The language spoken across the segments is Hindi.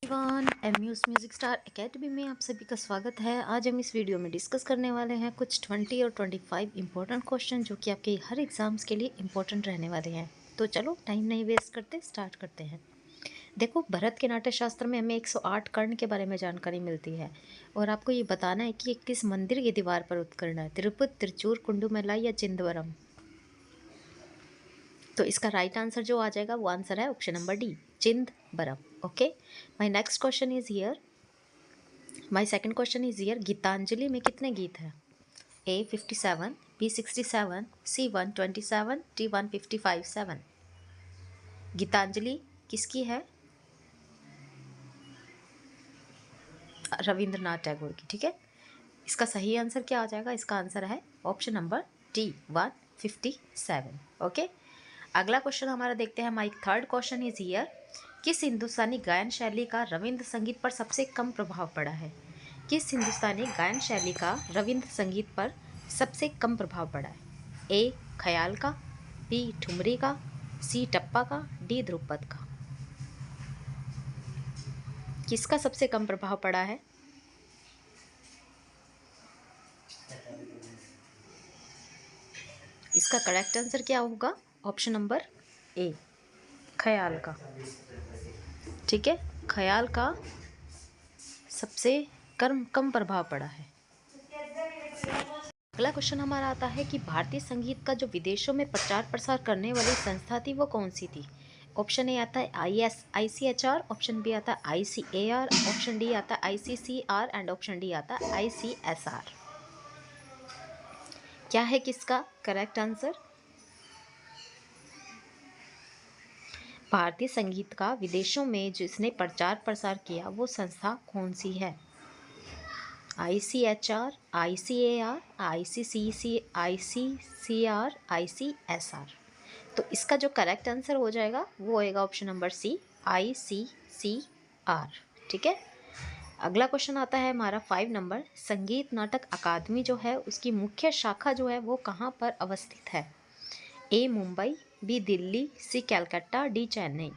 एवरीवन, एमयूज म्यूजिक स्टार एकेडमी में आप सभी का स्वागत है। आज हम इस वीडियो में डिस्कस करने वाले हैं कुछ 20 और 25 इंपॉर्टेंट क्वेश्चन जो कि आपके हर एग्जाम्स के लिए इंपॉर्टेंट रहने वाले हैं। तो चलो टाइम नहीं वेस्ट करते, स्टार्ट करते हैं। देखो, भरत के नाट्य शास्त्र में हमें 108 कर्ण के बारे में जानकारी मिलती है और आपको ये बताना है कि ये किस मंदिर की दीवार पर उत्कर्ण है, तिरुपति, त्रिचूर, कुंडुमलाई या चिंदवरम। तो इसका राइट आंसर जो आ जाएगा वो आंसर है option number D, Chidambaram. Okay, my next question is here, my second question is here, Gitanjali में कितने गीत हैं? A 57, B 67, C 127, D 155। Gitanjali किसकी है? रविंद्रनाथ टैगोर की। ठीक है, इसका सही आंसर क्या आ जाएगा? इसका आंसर है ऑप्शन नंबर डी 157। ओके, अगला क्वेश्चन हमारा देखते हैं। My third question is here, किस हिंदुस्तानी गायन शैली का रविंद्र संगीत पर सबसे कम प्रभाव पड़ा है? किस हिंदुस्तानी गायन शैली का रविंद्र संगीत पर सबसे कम प्रभाव पड़ा है? ए ख्याल का, बी ठुमरी का, सी टप्पा का, डी ध्रुपद का। किसका सबसे कम प्रभाव पड़ा है? इसका करेक्ट आंसर क्या होगा? ऑप्शन नंबर ए, ख्याल का। ठीक है, ख्याल का सबसे कम प्रभाव पड़ा है। अगला क्वेश्चन हमारा आता है कि भारतीय संगीत का जो विदेशों में प्रचार प्रसार करने वाली संस्था थी वो कौन सी थी? ऑप्शन ए आता है ICHR, ऑप्शन बी आता है ICAR, ऑप्शन डी आता है ICCR एंड ऑप्शन डी आता है ICSR। क्या है किसका करेक्ट आंसर? भारतीय संगीत का विदेशों में जिसने प्रचार प्रसार किया वो संस्था कौन सी है? ICHR, ICAR, ICCR, ICSR। तो इसका जो करेक्ट आंसर हो जाएगा वो होएगा ऑप्शन नंबर सी, ICCR। ठीक है, अगला क्वेश्चन आता है हमारा 5 नंबर, संगीत नाटक अकादमी जो है उसकी मुख्य शाखा जो है वो कहाँ पर अवस्थित है? ए मुंबई, बी दिल्ली, सी कलकत्ता, डी चेन्नई।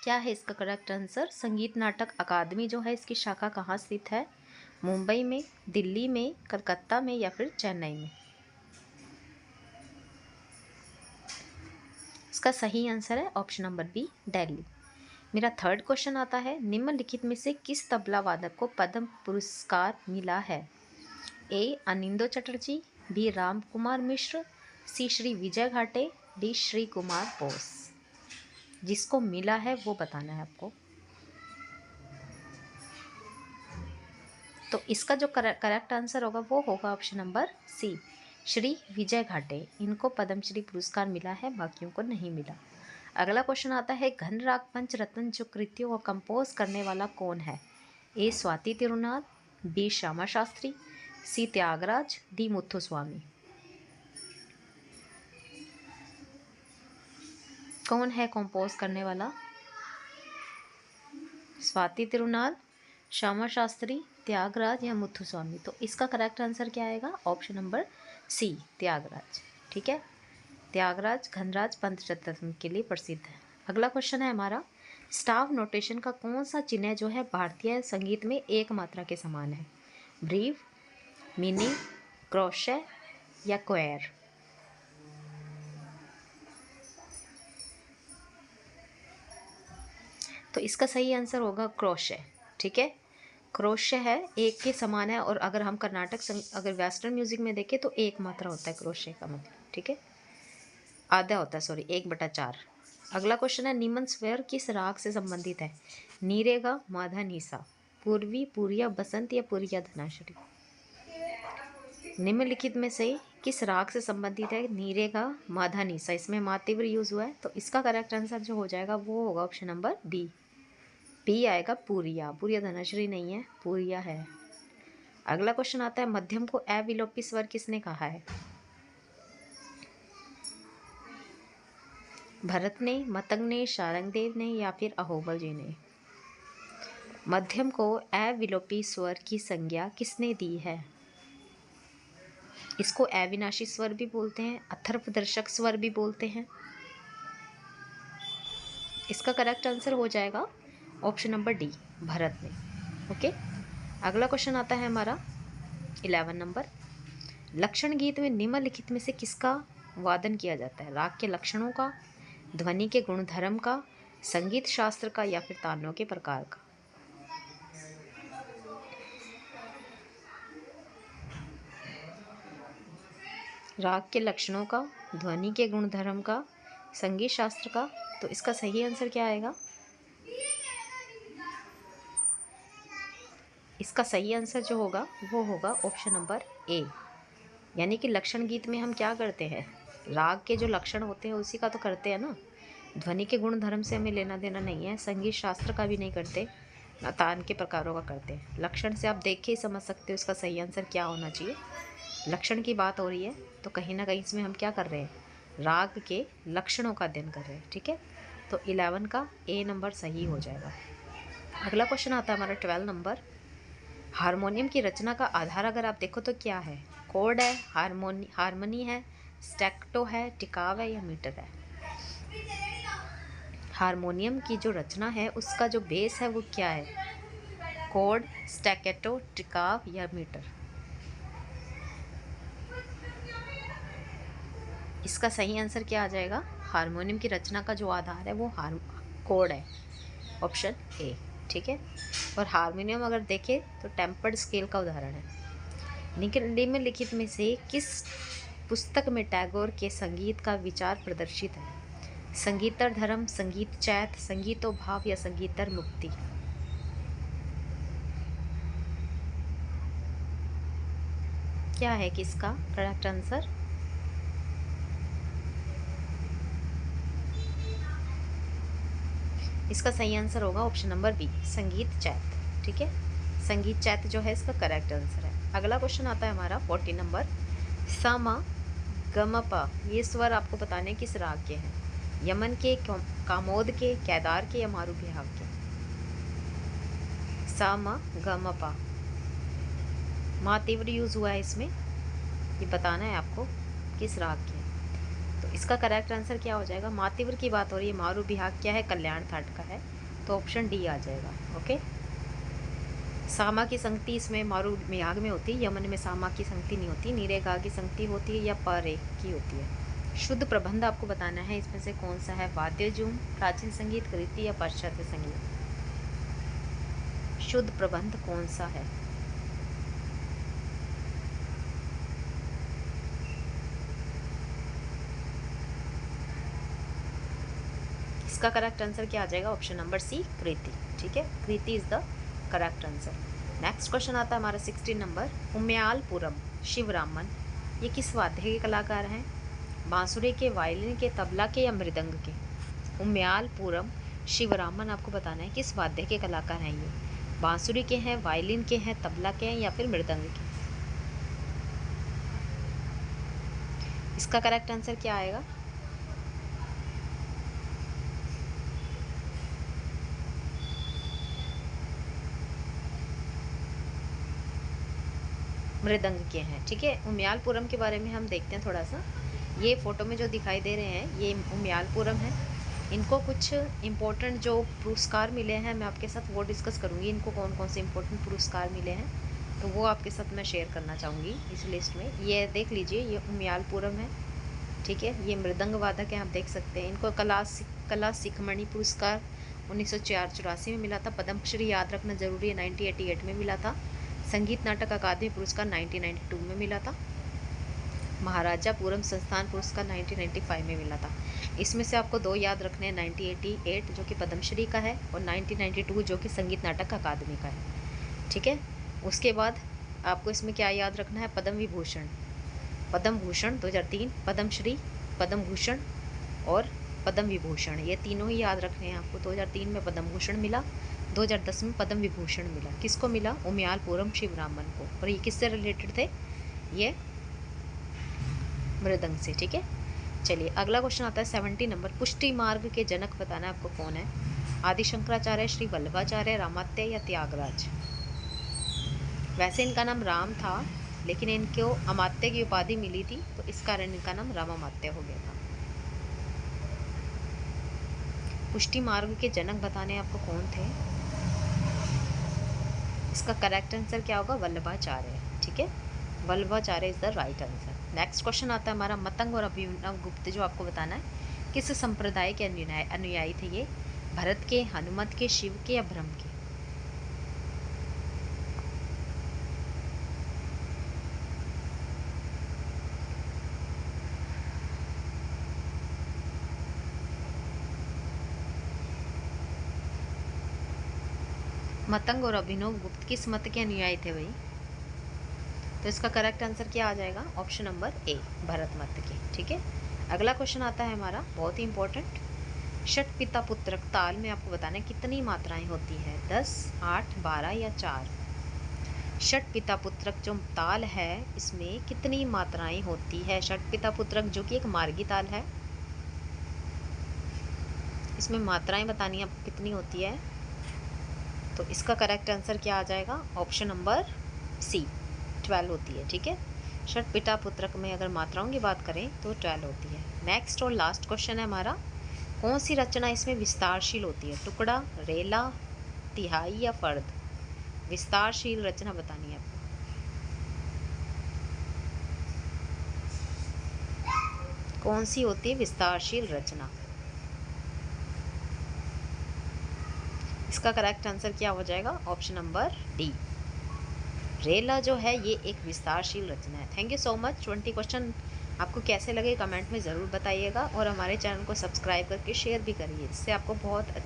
क्या है इसका करेक्ट आंसर? संगीत नाटक अकादमी जो है इसकी शाखा कहाँ स्थित है? मुंबई में, दिल्ली में, कलकत्ता में या फिर चेन्नई में? इसका सही आंसर है ऑप्शन नंबर बी, दिल्ली। मेरा थर्ड क्वेश्चन आता है, निम्नलिखित में से किस तबला वादक को पद्म पुरस्कार मिला है? ए अनिंदो चटर्जी, बी राम कुमार मिश्र, सी श्री विजय घाटे, डी श्री कुमार बोस। जिसको मिला है वो बताना है आपको। तो इसका जो करेक्ट आंसर होगा वो होगा ऑप्शन नंबर सी, श्री विजय घाटे। इनको पद्मश्री पुरस्कार मिला है, बाकियों को नहीं मिला। अगला क्वेश्चन आता है, घनराग पंचरत्न जो कृतियों को कंपोज करने वाला कौन है? ए स्वाति तिरुनाल, बी श्यामा शास्त्री, सी त्यागराज, डी मुथुस्वामी। कौन है कंपोज करने वाला? स्वाति तिरुनाल, श्यामा शास्त्री, त्यागराज या मुथुस्वामी। तो इसका करेक्ट आंसर क्या आएगा? Option number C, Tyagaraja. ठीक है, त्यागराज घनराज पंचरत्न के लिए प्रसिद्ध है। अगला क्वेश्चन है हमारा, स्टाफ नोटेशन का कौन सा चिन्ह जो है भारतीय संगीत में एक मात्रा के समान है? ब्रीव, मिनी, क्रोशे या क्वेर। तो इसका सही आंसर होगा क्रोशे। ठीक है, क्रोशे है, एक के समान है। और अगर हम अगर वेस्टर्न म्यूजिक में देखें तो एक मात्रा होता है क्रोशे का मतलब। ठीक है, आधा होता है, सॉरी, 1/4। अगला क्वेश्चन है, निम्न स्वर किस राग से संबंधित है? नीरेगा, माधा निसा, पूर्वी, पूरिया, बसंत या पूरिया धनाश्री। निम्नलिखित में से किस राग से संबंधित है? नीरेगा, माधा निसा। इसमें मा तीव्र यूज हुआ है, तो इसका करेक्ट आंसर जो हो जाएगा वो होगा ऑप्शन नंबर बी, बी आएगा, पूरिया। पूरिया धनाश्री नहीं है, पूरिया है। अगला क्वेश्चन आता है, मध्यम को अविलोपी स्वर किसने कहा है? भरत ने, मतंग ने, शारंगदेव ने या फिर अहोबल जी ने। मध्यम को अविलोपी स्वर की संज्ञा किसने दी है? इसको अविनाशी स्वर भी बोलते हैं, अथर्वदर्शक स्वर भी बोलते हैं। इसका करेक्ट आंसर हो जाएगा ऑप्शन नंबर डी, भरत में। ओके, अगला क्वेश्चन आता है हमारा 11 नंबर। लक्षण गीत में निम्नलिखित में से किसका वादन किया जाता है? राग के लक्षणों का, ध्वनि के गुणधर्म का, संगीत शास्त्र का, या फिर तानों के प्रकार का? राग के लक्षणों का, ध्वनि के गुणधर्म का, संगीत शास्त्र का। तो इसका सही आंसर क्या आएगा? इसका सही आंसर जो होगा वो होगा ऑप्शन नंबर ए, यानी कि लक्षण गीत में हम क्या करते हैं? राग के जो लक्षण होते हैं उसी का तो करते हैं ना। ध्वनि के गुण धर्म से हमें लेना देना नहीं है, संगीत शास्त्र का भी नहीं करते, ना तान के प्रकारों का करते हैं। लक्षण से आप देख के ही समझ सकते हो इसका सही आंसर क्या होना चाहिए। लक्षण की बात हो रही है तो कहीं ना कहीं इसमें हम क्या कर रहे हैं? राग के लक्षणों का अध्ययन कर रहे हैं। ठीक है, तो 11 का ए नंबर सही हो जाएगा। अगला क्वेश्चन आता है हमारा 12 नंबर। हारमोनियम की रचना का आधार अगर आप देखो तो क्या है? कोड है, हारमोनी है, स्टैक्टो है, टिकाव है, या मीटर है? हारमोनियम की जो रचना है उसका जो बेस है वो क्या है? कोड, स्टैकेटो, टिकाव, या मीटर? इसका सही आंसर क्या आ जाएगा? हारमोनियम की रचना का जो आधार है वो कोड है, ऑप्शन ए। ठीक है, और हारमोनियम अगर देखें तो टेम्पर्ड स्केल का उदाहरण है। निम्नलिखित में से किस पुस्तक में टैगोर के संगीत का विचार प्रदर्शित है? संगीतर धर्म, संगीत चैत, संगीतो भाव, या संगीतर मुक्ति? क्या है किसका करेक्ट आंसर? इसका सही आंसर होगा ऑप्शन नंबर बी, संगीत चैत। ठीक है, संगीत चैत जो है इसका करेक्ट आंसर है। अगला क्वेश्चन आता है हमारा 40 नंबर। सा मा ग म प, ये स्वर आपको बताने किस राग के हैं? यमन के, कामोद के, केदार के, या मारू बिहाग के? सा म ग म प, मा तीव्र यूज हुआ है इसमें, ये बताना है आपको किस राग के हैं। तो इसका करेक्ट आंसर क्या हो जाएगा? मा तीव्र की बात हो रही है, मारू बिहाग क्या है? कल्याण थाट का है, तो ऑप्शन डी आ जाएगा। ओके, सामा की संगति इसमें मारू बिहाग में होती है, यमन में सामा की संगति नहीं होती, नीरे गा की संगति होती है, या परे की होती है? शुद्ध प्रबंध आपको बताना है इसमें से कौन सा है? वाद्यजूम, प्राचीन संगीत, कृति, या पाश्चात्य संगीत? शुद्ध प्रबंध कौन सा है? इसका करेक्ट आंसर क्या आ जाएगा? Option number C, Kriti. ठीक है, Kriti is the correct answer. Next question आता है हमारा 16 नंबर। उम्यालपुरम शिवरामन, ये किस वाद्य के कलाकार हैं? बांसुरी के, वायलिन के, तबला के, या मृदंग के? उम्यालपुरम शिवरामन आपको बताना है किस वाद्य के कलाकार हैं ये? बांसुरी के हैं, वायलिन के हैं, तबला के हैं, या फिर मृदंग के? इसका करेक्ट आंसर क्या आएगा? मृदंग के हैं। ठीक है, उम्यालपुरम के बारे में हम देखते हैं थोड़ा सा। ये फोटो में जो दिखाई दे रहे हैं ये उम्यालपुरम है। इनको कुछ इम्पोर्टेंट जो पुरस्कार मिले हैं मैं आपके साथ वो डिस्कस करूँगी। इनको कौन कौन से इम्पोर्टेंट पुरस्कार मिले हैं तो वो आपके साथ मैं शेयर करना चाहूँगी इस लिस्ट में। ये देख लीजिए, ये उम्यालपुरम है। ठीक है, ये मृदंग वादक है, आप देख सकते हैं। इनको कला शिखमणि पुरस्कार 1984 में मिला था। पद्मश्री याद रखना जरूरी है, 1988 में मिला था। संगीत नाटक अकादमी पुरस्कार 1992 में मिला था। महाराजा पूरम संस्थान पुरस्कार 1995 में मिला था। इसमें से आपको दो याद रखने हैं, 1988 जो कि पद्मश्री का है और 1992 जो कि संगीत नाटक अकादमी का है। ठीक है, उसके बाद आपको इसमें क्या याद रखना है? पद्म विभूषण, पद्म भूषण 2003, पद्मश्री, पद्म भूषण और पद्म विभूषण, ये तीनों ही याद रखने हैं आपको। 2003 में पद्म भूषण मिला, 2010 में पद्म विभूषण मिला। किसको मिला? उम्यालपुरम शिवरामन को। और ये किससे रिलेटेड थे? ये मृदंग से। ठीक है, चलिए अगला क्वेश्चन आता है 70 नंबर। पुष्टि मार्ग के जनक बताना है आपको कौन है? आदि शंकराचार्य, श्री वल्लभाचार्य, रामात्य, या त्यागराज? वैसे इनका नाम राम था लेकिन इनको अमात्य की उपाधि मिली थी तो इस कारण इनका नाम रामामात्य हो गया था। पुष्टि मार्ग के जनक बताने आपको कौन थे? इसका करेक्ट आंसर क्या होगा? वल्लभाचार्य। ठीक है, Vallabhacharya is the right answer. Next question आता है हमारा मतंग और अभिनव गुप्त, जो आपको बताना है किस संप्रदाय के अनुयायी थे ये? भरत के, हनुमत के, शिव के या ब्रह्म के? मतंग और अभिनव गुप्त किस मत के अनुयायी थे भाई? तो इसका करेक्ट आंसर क्या आ जाएगा? ऑप्शन नंबर ए, भरत मत के। ठीक है, अगला क्वेश्चन आता है हमारा बहुत ही इंपॉर्टेंट। षट पिता पुत्रक ताल में आपको बताना है कितनी मात्राएं होती है? 10, 8, 12 या 4? षट पिता पुत्रक जो ताल है इसमें कितनी मात्राएं होती है? षट पिता पुत्रक जो कि एक मार्गी ताल है, इसमें मात्राएं बतानी है आपको कितनी होती है। तो इसका करेक्ट आंसर क्या आ जाएगा? ऑप्शन नंबर सी, 12 होती है। ठीक है, षट पिता पुत्रक में अगर मात्राओं की बात करें तो 12 होती है। नेक्स्ट और लास्ट क्वेश्चन है हमारा, कौन सी रचना इसमें विस्तारशील होती है? टुकड़ा, रेला, तिहाई या फर्द? विस्तारशील रचना बतानी है आपको। कौन सी होती है विस्तारशील रचना? इसका करेक्ट आंसर क्या हो जाएगा? ऑप्शन नंबर डी, रेला जो है ये एक विस्तारशील रचना है। Thank you so much. 20 question आपको कैसे लगे कमेंट में ज़रूर बताइएगा, और हमारे चैनल को सब्सक्राइब करके शेयर भी करिए, इससे आपको बहुत अच्छा